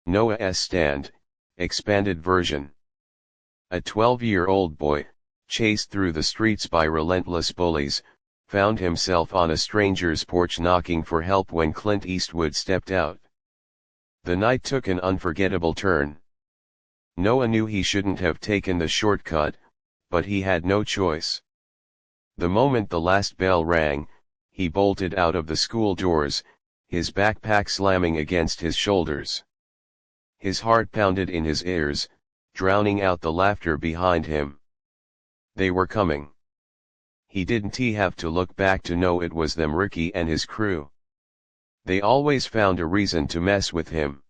Noah's Stand, expanded version. A 12-year-old boy, chased through the streets by relentless bullies, found himself on a stranger's porch knocking for help when Clint Eastwood stepped out. The night took an unforgettable turn. Noah knew he shouldn't have taken the shortcut, but he had no choice. The moment the last bell rang, he bolted out of the school doors, his backpack slamming against his shoulders. His heart pounded in his ears, drowning out the laughter behind him. They were coming. He didn't have to look back to know it was them, Ricky and his crew. They always found a reason to mess with him.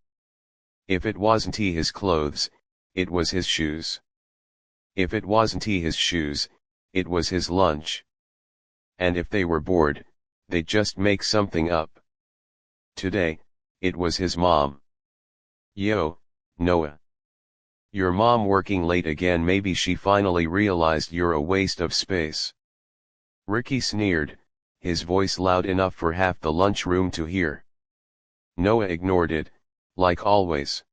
If it wasn't his clothes, it was his shoes. If it wasn't his shoes, it was his lunch. And if they were bored, they'd just make something up. Today, it was his mom. "Yo, Noah. Your mom working late again? Maybe she finally realized you're a waste of space." Ricky sneered, his voice loud enough for half the lunchroom to hear. Noah ignored it, like always.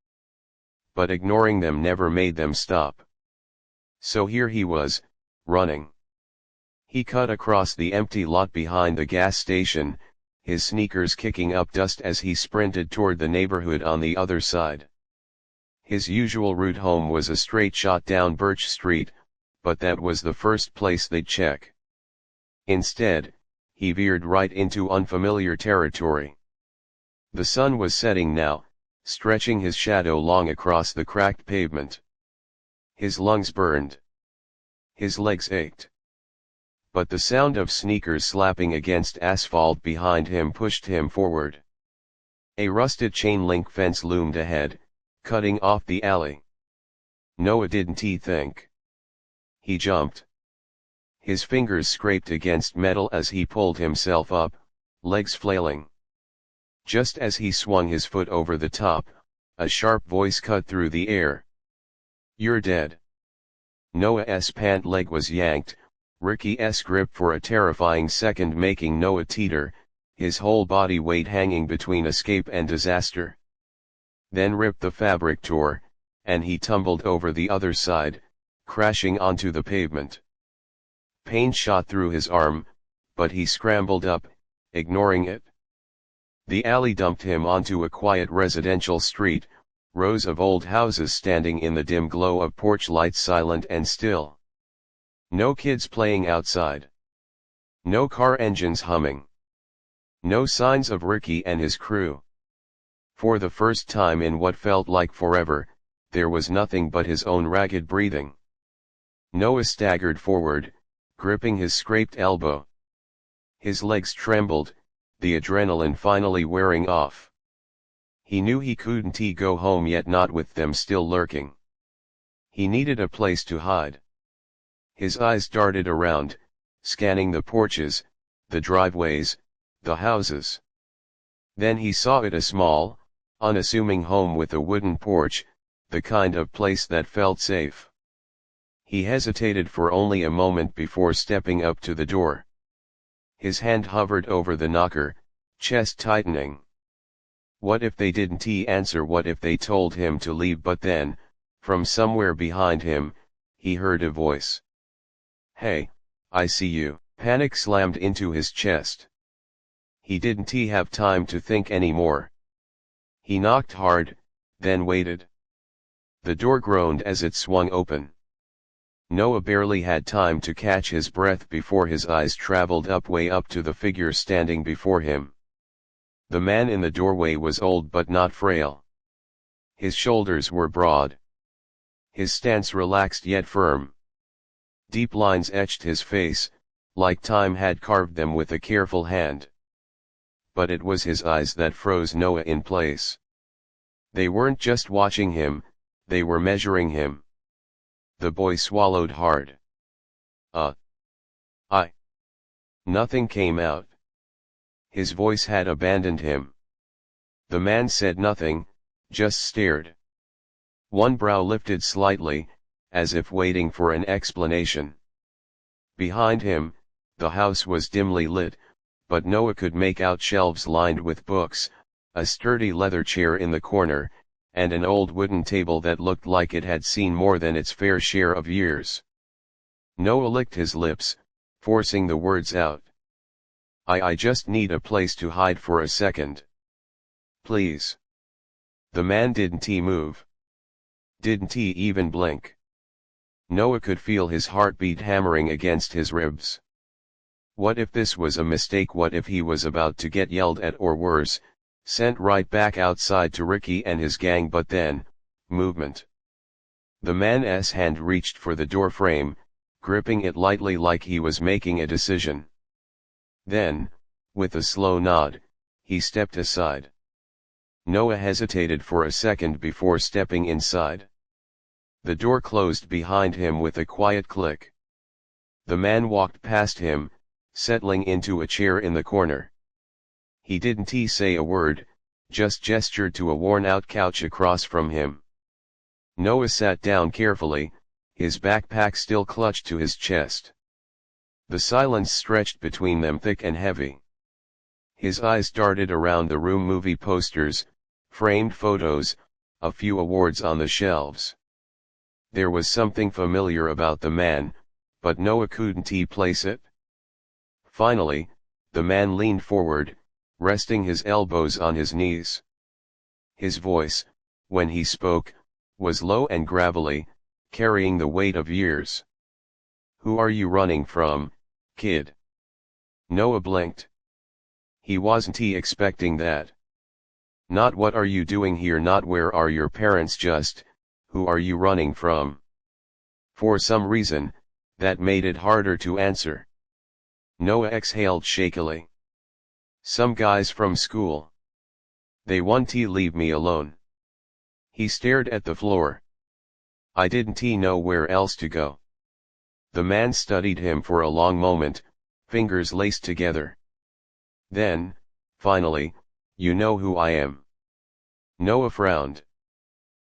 But ignoring them never made them stop. So here he was, running. He cut across the empty lot behind the gas station, his sneakers kicking up dust as he sprinted toward the neighborhood on the other side. His usual route home was a straight shot down Birch Street, but that was the first place they'd check. Instead, he veered right into unfamiliar territory. The sun was setting now, stretching his shadow long across the cracked pavement. His lungs burned. His legs ached. But the sound of sneakers slapping against asphalt behind him pushed him forward. A rusted chain-link fence loomed ahead, cutting off the alley. Noah didn't think. He jumped. His fingers scraped against metal as he pulled himself up, legs flailing. Just as he swung his foot over the top, a sharp voice cut through the air. "You're dead." Noah's pant leg was yanked, Ricky's grip for a terrifying second making Noah teeter, his whole body weight hanging between escape and disaster. Then ripped the fabric tore, and he tumbled over the other side, crashing onto the pavement. Pain shot through his arm, but he scrambled up, ignoring it. The alley dumped him onto a quiet residential street, rows of old houses standing in the dim glow of porch lights, silent and still. No kids playing outside. No car engines humming. No signs of Ricky and his crew. For the first time in what felt like forever, there was nothing but his own ragged breathing. Noah staggered forward, gripping his scraped elbow. His legs trembled, the adrenaline finally wearing off. He knew he couldn't go home yet, not with them still lurking. He needed a place to hide. His eyes darted around, scanning the porches, the driveways, the houses. Then he saw it, a small, unassuming home with a wooden porch, the kind of place that felt safe. He hesitated for only a moment before stepping up to the door. His hand hovered over the knocker, chest tightening. What if they didn't answer? What if they told him to leave? But then, from somewhere behind him, he heard a voice. "Hey, I see you." Panic slammed into his chest. He didn't have time to think anymore. He knocked hard, then waited. The door groaned as it swung open. Noah barely had time to catch his breath before his eyes traveled way up to the figure standing before him. The man in the doorway was old but not frail. His shoulders were broad. His stance relaxed yet firm. Deep lines etched his face, like time had carved them with a careful hand. But it was his eyes that froze Noah in place. They weren't just watching him, they were measuring him. The boy swallowed hard. Nothing came out. His voice had abandoned him. The man said nothing, just stared. One brow lifted slightly, as if waiting for an explanation. Behind him, the house was dimly lit, but Noah could make out shelves lined with books, a sturdy leather chair in the corner, and an old wooden table that looked like it had seen more than its fair share of years. Noah licked his lips, forcing the words out. I just need a place to hide for a second. Please. The man didn't move. Didn't even blink. Noah could feel his heartbeat hammering against his ribs. What if this was a mistake? What if he was about to get yelled at, or worse, sent right back outside to Ricky and his gang? But then, movement. The man's hand reached for the door frame, gripping it lightly like he was making a decision. Then, with a slow nod, he stepped aside. Noah hesitated for a second before stepping inside. The door closed behind him with a quiet click. The man walked past him, settling into a chair in the corner. He didn't say a word, just gestured to a worn-out couch across from him. Noah sat down carefully, his backpack still clutched to his chest. The silence stretched between them thick and heavy. His eyes darted around the room, movie posters, framed photos, a few awards on the shelves. There was something familiar about the man, but Noah couldn't place it. Finally, the man leaned forward, resting his elbows on his knees. His voice, when he spoke, was low and gravelly, carrying the weight of years. "Who are you running from, kid?" Noah blinked. He wasn't expecting that. Not what are you doing here, not where are your parents, just, who are you running from? For some reason, that made it harder to answer. Noah exhaled shakily. "Some guys from school. They won't leave me alone." He stared at the floor. "I didn't know where else to go." The man studied him for a long moment, fingers laced together. Then, finally, "You know who I am." Noah frowned.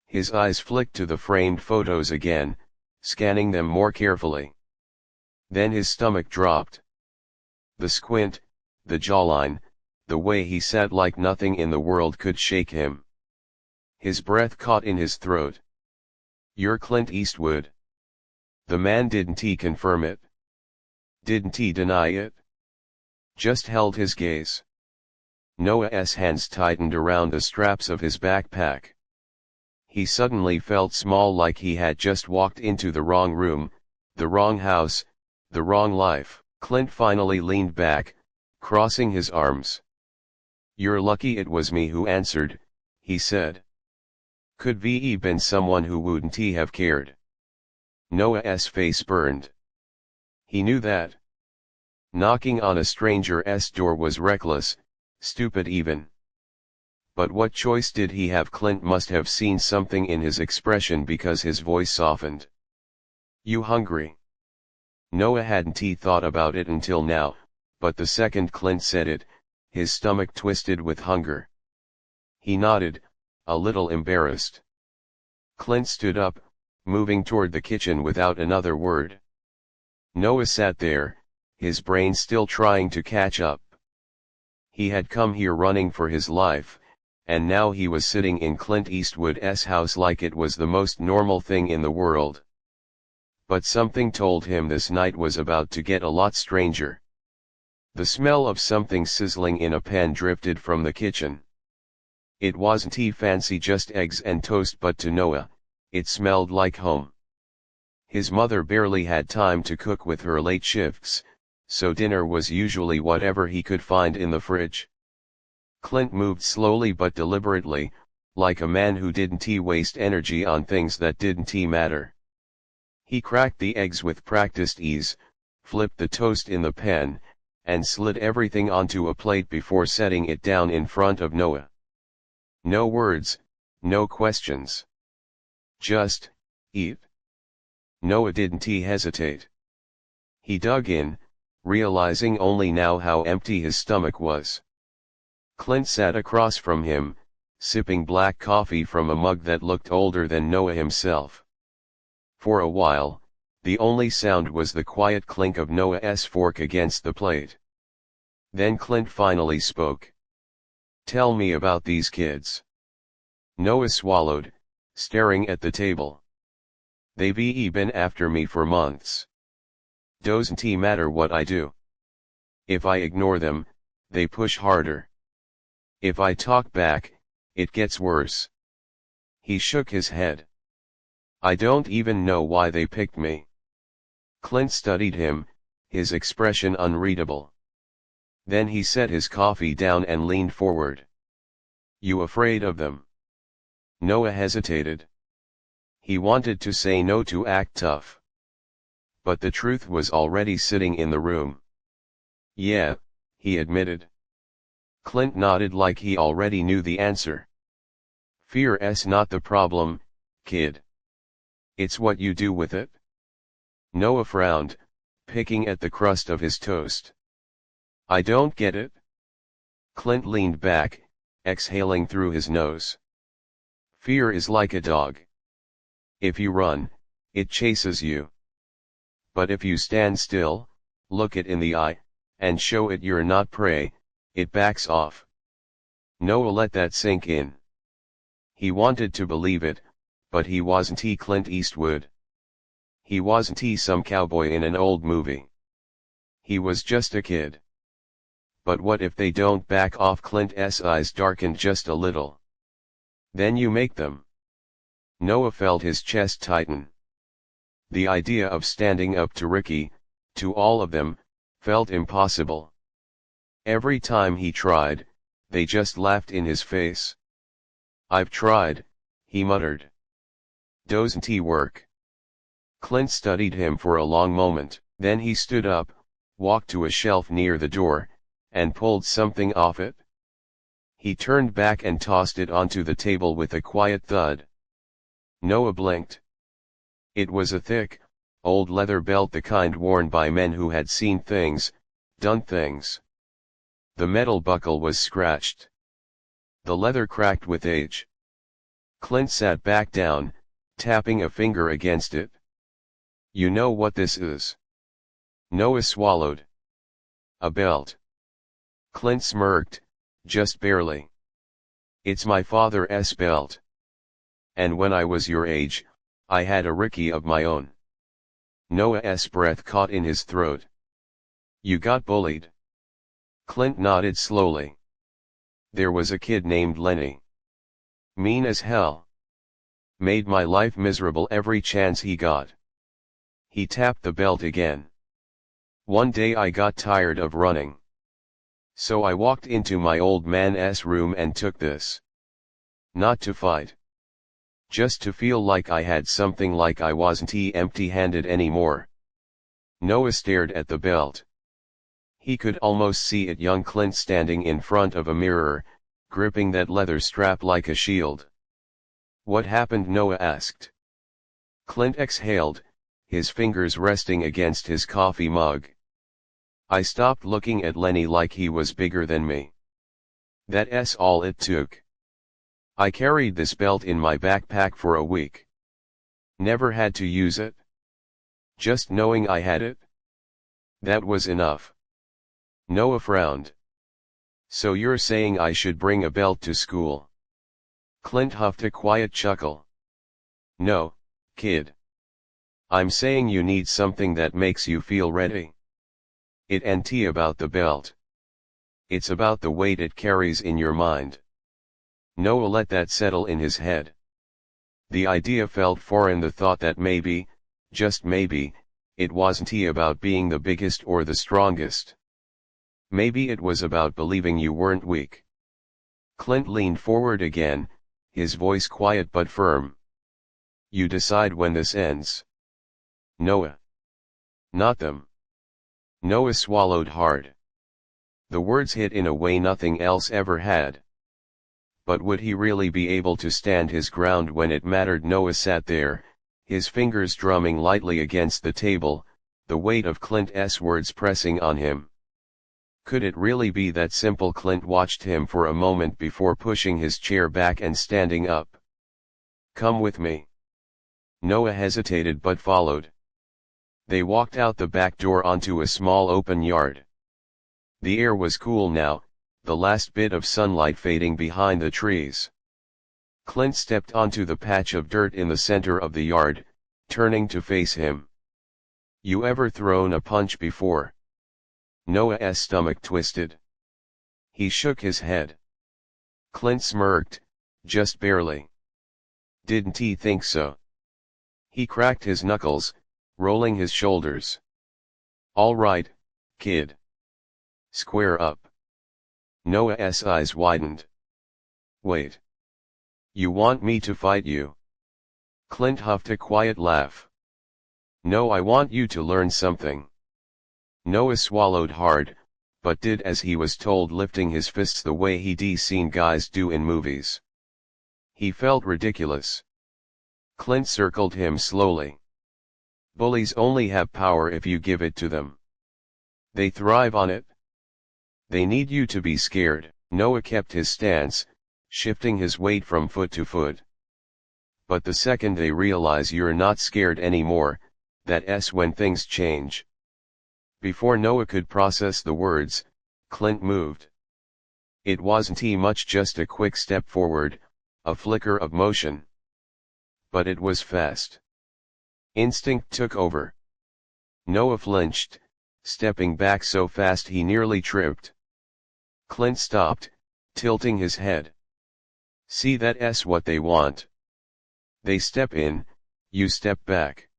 His eyes flicked to the framed photos again, scanning them more carefully. Then his stomach dropped. The squint, the jawline, the way he sat like nothing in the world could shake him. His breath caught in his throat. "You're Clint Eastwood." The man didn't confirm it. Didn't deny it. Just held his gaze. Noah's hands tightened around the straps of his backpack. He suddenly felt small, like he had just walked into the wrong room, the wrong house, the wrong life. Clint finally leaned back, crossing his arms. "You're lucky it was me who answered," he said. "Could ve been someone who wouldn't have cared." Noah's face burned. He knew that. Knocking on a stranger's door was reckless, stupid even. But what choice did he have? Clint must have seen something in his expression, because his voice softened. "You hungry?" Noah hadn't thought about it until now, but the second Clint said it, his stomach twisted with hunger. He nodded, a little embarrassed. Clint stood up, moving toward the kitchen without another word. Noah sat there, his brain still trying to catch up. He had come here running for his life, and now he was sitting in Clint Eastwood's house like it was the most normal thing in the world. But something told him this night was about to get a lot stranger. The smell of something sizzling in a pan drifted from the kitchen. It wasn't fancy, just eggs and toast, but to Noah, it smelled like home. His mother barely had time to cook with her late shifts, so dinner was usually whatever he could find in the fridge. Clint moved slowly but deliberately, like a man who didn't waste energy on things that didn't matter. He cracked the eggs with practiced ease, flipped the toast in the pan, and slid everything onto a plate before setting it down in front of Noah. No words, no questions. Just, eat. Noah didn't hesitate. He dug in, realizing only now how empty his stomach was. Clint sat across from him, sipping black coffee from a mug that looked older than Noah himself. For a while, the only sound was the quiet clink of Noah's fork against the plate. Then Clint finally spoke. "Tell me about these kids." Noah swallowed, staring at the table. They've been after me for months. Doesn't matter what I do. If I ignore them, they push harder. If I talk back, it gets worse. He shook his head. I don't even know why they picked me. Clint studied him, his expression unreadable. Then he set his coffee down and leaned forward. You afraid of them? Noah hesitated. He wanted to say no, to act tough. But the truth was already sitting in the room. Yeah, he admitted. Clint nodded like he already knew the answer. Fear's not the problem, kid. It's what you do with it. Noah frowned, picking at the crust of his toast. I don't get it. Clint leaned back, exhaling through his nose. Fear is like a dog. If you run, it chases you. But if you stand still, look it in the eye, and show it you're not prey, it backs off. Noah let that sink in. He wanted to believe it, but he wasn't Clint Eastwood. He wasn't some cowboy in an old movie. He was just a kid. But what if they don't back off? Clint's eyes darkened just a little. Then you make them. Noah felt his chest tighten. The idea of standing up to Ricky, to all of them, felt impossible. Every time he tried, they just laughed in his face. I've tried, he muttered. Doesn't work? Clint studied him for a long moment. Then he stood up, walked to a shelf near the door, and pulled something off it. He turned back and tossed it onto the table with a quiet thud. Noah blinked. It was a thick, old leather belt, the kind worn by men who had seen things, done things. The metal buckle was scratched. The leather cracked with age. Clint sat back down, tapping a finger against it. You know what this is? Noah swallowed. A belt. Clint smirked, just barely. It's my father's belt. And when I was your age, I had a Ricky of my own. Noah's breath caught in his throat. You got bullied? Clint nodded slowly. There was a kid named Lenny. Mean as hell. Made my life miserable every chance he got. He tapped the belt again. One day I got tired of running. So I walked into my old man's room and took this. Not to fight. Just to feel like I had something, like I wasn't empty-handed anymore. Noah stared at the belt. He could almost see it, young Clint standing in front of a mirror, gripping that leather strap like a shield. What happened? Noah asked. Clint exhaled, his fingers resting against his coffee mug. I stopped looking at Lenny like he was bigger than me. That's all it took. I carried this belt in my backpack for a week. Never had to use it. Just knowing I had it. That was enough. Noah frowned. So you're saying I should bring a belt to school? Clint huffed a quiet chuckle. No, kid. I'm saying you need something that makes you feel ready. It ain't about the belt. It's about the weight it carries in your mind. Noah let that settle in his head. The idea felt foreign, the thought that maybe, just maybe, it wasn't about being the biggest or the strongest. Maybe it was about believing you weren't weak. Clint leaned forward again, his voice quiet but firm. You decide when this ends. Noah. Not them. Noah swallowed hard. The words hit in a way nothing else ever had. But would he really be able to stand his ground when it mattered? Noah sat there, his fingers drumming lightly against the table, the weight of Clint's words pressing on him. Could it really be that simple? Clint watched him for a moment before pushing his chair back and standing up. Come with me. Noah hesitated but followed. They walked out the back door onto a small open yard. The air was cool now, the last bit of sunlight fading behind the trees. Clint stepped onto the patch of dirt in the center of the yard, turning to face him. You ever thrown a punch before? Noah's stomach twisted. He shook his head. Clint smirked, just barely. Didn't he think so? He cracked his knuckles, rolling his shoulders. All right, kid. Square up. Noah's eyes widened. Wait. You want me to fight you? Clint huffed a quiet laugh. No, I want you to learn something. Noah swallowed hard, but did as he was told, lifting his fists the way he'd seen guys do in movies. He felt ridiculous. Clint circled him slowly. Bullies only have power if you give it to them. They thrive on it. They need you to be scared. Noah kept his stance, shifting his weight from foot to foot. But the second they realize you're not scared anymore, that's when things change. Before Noah could process the words, Clint moved. It wasn't much, just a quick step forward, a flicker of motion. But it was fast. Instinct took over. Noah flinched, stepping back so fast he nearly tripped. Clint stopped, tilting his head. See, that's what they want. They step in, you step back.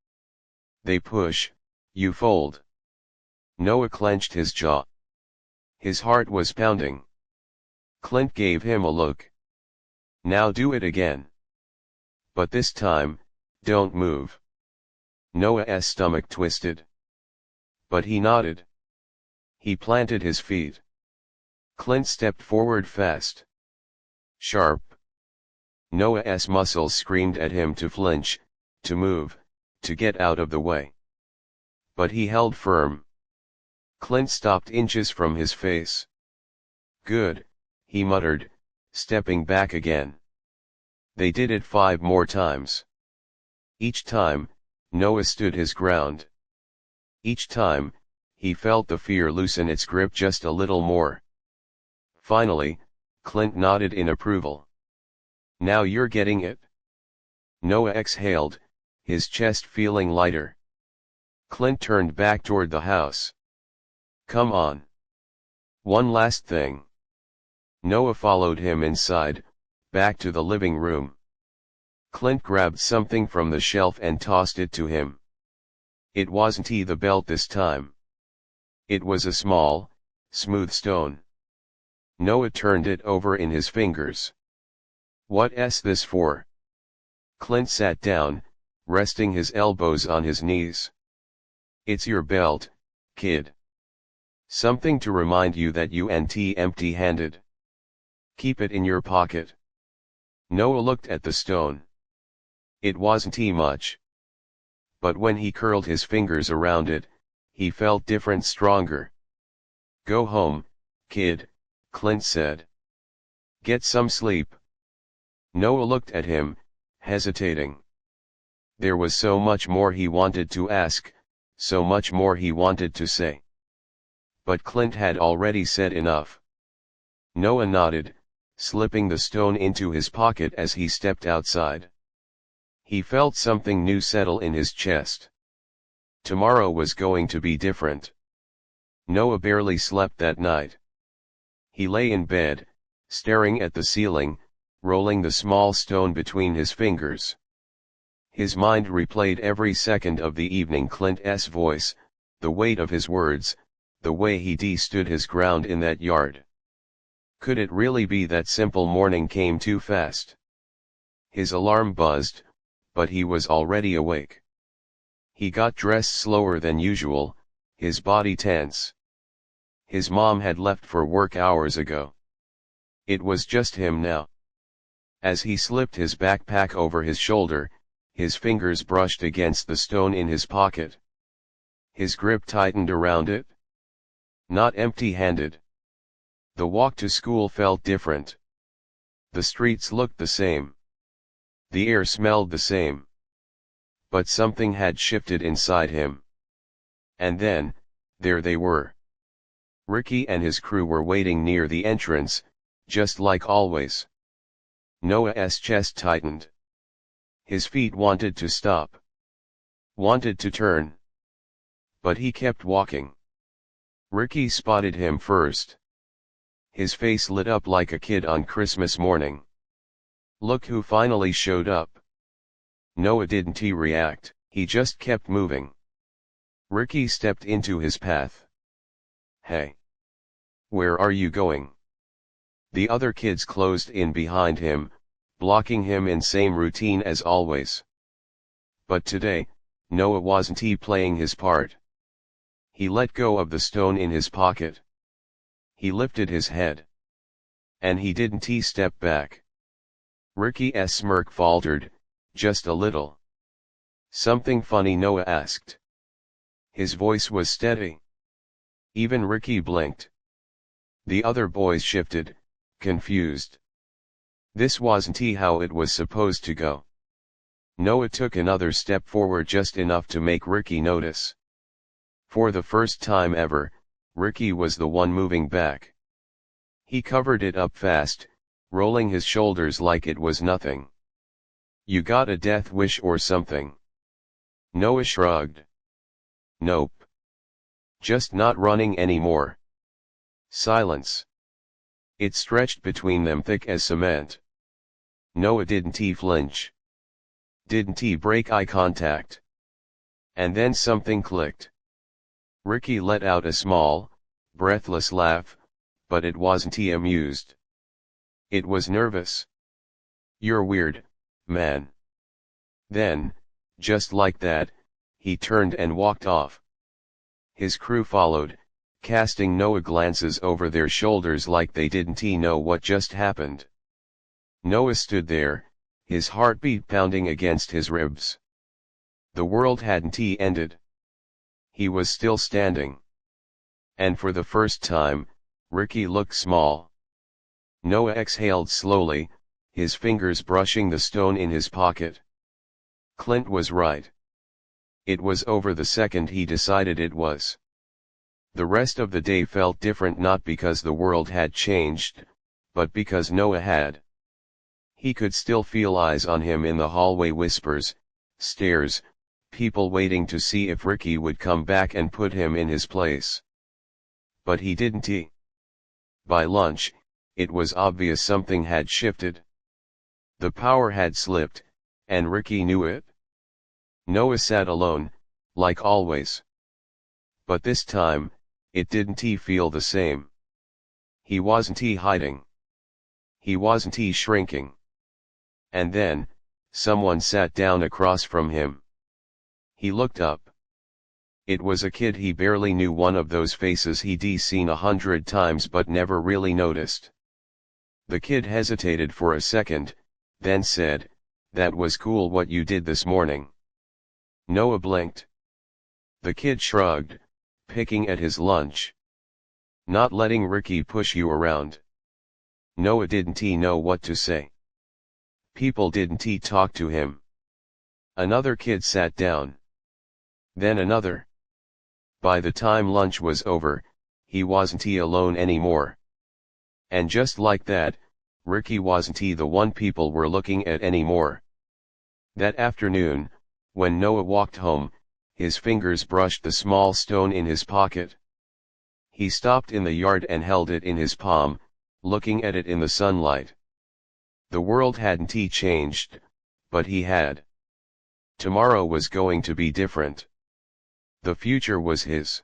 They push, you fold. Noah clenched his jaw. His heart was pounding. Clint gave him a look. Now do it again. But this time, don't move. Noah's stomach twisted. But he nodded. He planted his feet. Clint stepped forward fast. Sharp. Noah's muscles screamed at him to flinch, to move, to get out of the way. But he held firm. Clint stopped inches from his face. Good, he muttered, stepping back again. They did it 5 more times. Each time, Noah stood his ground. Each time, he felt the fear loosen its grip just a little more. Finally, Clint nodded in approval. Now you're getting it? Noah exhaled, his chest feeling lighter. Clint turned back toward the house. Come on. One last thing. Noah followed him inside, back to the living room. Clint grabbed something from the shelf and tossed it to him. It wasn't the belt this time. It was a small, smooth stone. Noah turned it over in his fingers. What's this for? Clint sat down, resting his elbows on his knees. It's your belt, kid. Something to remind you that you ain't empty-handed. Keep it in your pocket. Noah looked at the stone. It wasn't much. But when he curled his fingers around it, he felt different, stronger. Go home, kid, Clint said. Get some sleep. Noah looked at him, hesitating. There was so much more he wanted to ask, so much more he wanted to say. But Clint had already said enough. Noah nodded, slipping the stone into his pocket as he stepped outside. He felt something new settle in his chest. Tomorrow was going to be different. Noah barely slept that night. He lay in bed, staring at the ceiling, rolling the small stone between his fingers. His mind replayed every second of the evening, Clint's voice, the weight of his words, the way he stood his ground in that yard. Could it really be that simple morning came too fast? His alarm buzzed, but he was already awake. He got dressed slower than usual, his body tense. His mom had left for work hours ago. It was just him now. As he slipped his backpack over his shoulder, his fingers brushed against the stone in his pocket. His grip tightened around it. Not empty-handed. The walk to school felt different. The streets looked the same. The air smelled the same. But something had shifted inside him. And then, there they were. Ricky and his crew were waiting near the entrance, just like always. Noah's chest tightened. His feet wanted to stop. Wanted to turn. But he kept walking. Ricky spotted him first. His face lit up like a kid on Christmas morning. Look who finally showed up. Noah didn't react, he just kept moving. Ricky stepped into his path. Hey! Where are you going? The other kids closed in behind him, blocking him in same routine as always. But today, Noah wasn't playing his part. He let go of the stone in his pocket. He lifted his head. And he didn't step back. Ricky's smirk faltered, just a little. Something funny? Noah asked. His voice was steady. Even Ricky blinked. The other boys shifted, confused. This wasn't how it was supposed to go. Noah took another step forward, just enough to make Ricky notice. For the first time ever, Ricky was the one moving back. He covered it up fast, rolling his shoulders like it was nothing. You got a death wish or something? Noah shrugged. Nope. Just not running anymore. Silence. It stretched between them thick as cement. Noah didn't flinch. Didn't break eye contact. And then something clicked. Ricky let out a small, breathless laugh, but it wasn't amused. It was nervous. You're weird, man. Then, just like that, he turned and walked off. His crew followed, casting Noah glances over their shoulders like they didn't know what just happened. Noah stood there, his heartbeat pounding against his ribs. The world hadn't ended. He was still standing. And for the first time, Ricky looked small. Noah exhaled slowly, his fingers brushing the stone in his pocket. Clint was right. It was over the second he decided it was. The rest of the day felt different, not because the world had changed, but because Noah had. He could still feel eyes on him in the hallway, whispers, stares, people waiting to see if Ricky would come back and put him in his place. But he didn't. By lunch, it was obvious something had shifted. The power had slipped, and Ricky knew it. Noah sat alone, like always. But this time, it didn't feel the same. He wasn't hiding. He wasn't shrinking. And then, someone sat down across from him. He looked up. It was a kid he barely knew, one of those faces he'd seen 100 times but never really noticed. The kid hesitated for a second, then said, "That was cool what you did this morning." Noah blinked. The kid shrugged, picking at his lunch. "Not letting Ricky push you around." Noah didn't know what to say. People didn't talk to him. Another kid sat down. Then another. By the time lunch was over, he wasn't alone anymore. And just like that, Ricky wasn't the one people were looking at anymore. That afternoon, when Noah walked home, his fingers brushed the small stone in his pocket. He stopped in the yard and held it in his palm, looking at it in the sunlight. The world hadn't changed, but he had. Tomorrow was going to be different. The future was his.